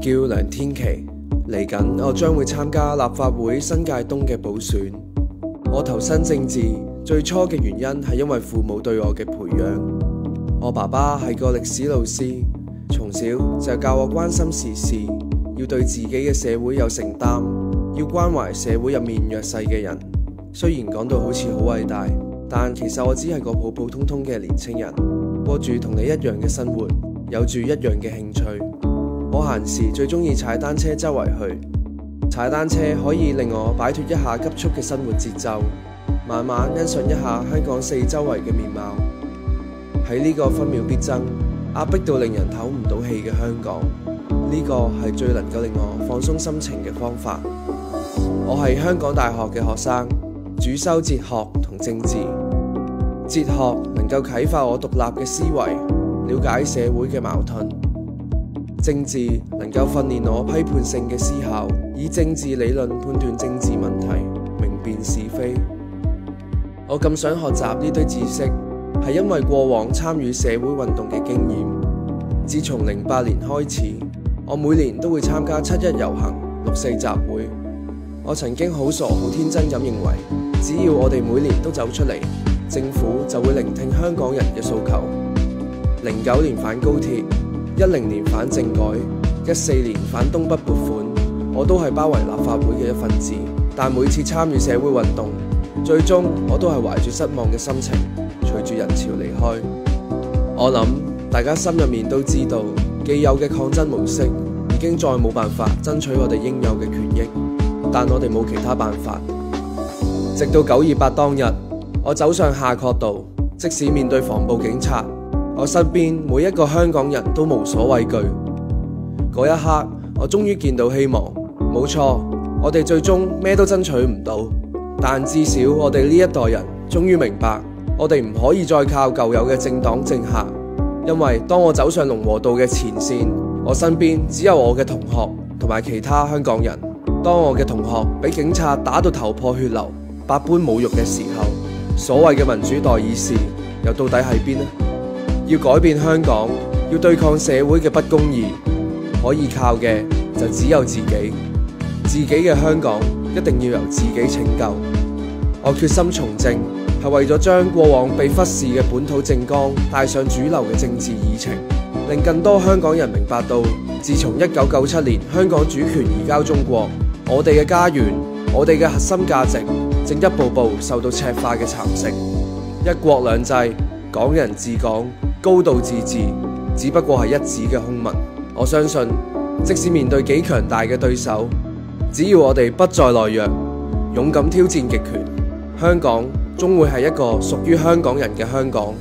叫梁天琦，嚟緊我將會參加立法會新界東嘅補選。我投身政治最初嘅原因係因為父母對我嘅培養。我爸爸係個歷史老師，從小就教我關心時事，要對自己嘅社會有承擔，要關懷社會入面弱勢嘅人。雖然講到好似好偉大，但其實我只係個普普通通嘅年青人，過住同你一樣嘅生活，有住一樣嘅興趣。我閒時最中意踩單車周圍去，踩單車可以令我擺脫一下急速嘅生活節奏，慢慢欣賞一下香港四周圍嘅面貌。喺呢個分秒必爭、壓迫到令人唞唔到氣嘅香港，呢個係最能夠令我放鬆心情嘅方法。我係香港大學嘅學生，主修哲學同政治。哲學能夠啟發我獨立嘅思維，了解社會嘅矛盾；政治能夠訓練我批判性嘅思考，以政治理論判斷政治問題，明辨是非。我咁想學習呢堆知識，係因為過往參與社會運動嘅經驗。自從08年開始，我每年都會參加7·1遊行、6·4集會。我曾經好傻好天真咁認為，只要我哋每年都走出嚟，政府就會聆聽香港人嘅訴求。09年反高鐵，10年反政改，14年反東北撥款，我都係包圍立法會嘅一份子。但每次參與社會運動，最終我都係懷住失望嘅心情，隨住人潮離開。我諗大家心入面都知道，既有嘅抗爭模式已經再冇辦法爭取我哋應有嘅權益，但我哋冇其他辦法。直到9·28當日，我走上夏慤道，即使面對防暴警察，我身邊每一個香港人都無所畏懼。嗰一刻，我終於見到希望。冇錯，我哋最終咩都爭取唔到，但至少我哋呢一代人終於明白，我哋唔可以再靠舊有嘅政黨政客。因為當我走上龍和道嘅前線，我身邊只有我嘅同學同埋其他香港人。當我嘅同學俾警察打到頭破血流、百般侮辱嘅時候，所謂嘅民主代議士又到底喺邊呢？要改變香港，要對抗社會嘅不公義，可以靠嘅就只有自己。自己嘅香港一定要由自己拯救。我決心從政，係為咗將過往被忽視嘅本土政綱帶上主流嘅政治議程，令更多香港人明白到，自從1997年香港主權移交中國，我哋嘅家園，我哋嘅核心價值正一步步受到赤化嘅蠶食。一國兩制、港人治港、高度自治，只不過係一紙嘅空文。我相信，即使面對幾強大嘅對手，只要我哋不再懦弱，勇敢挑戰極權，香港終會係一個屬於香港人嘅香港。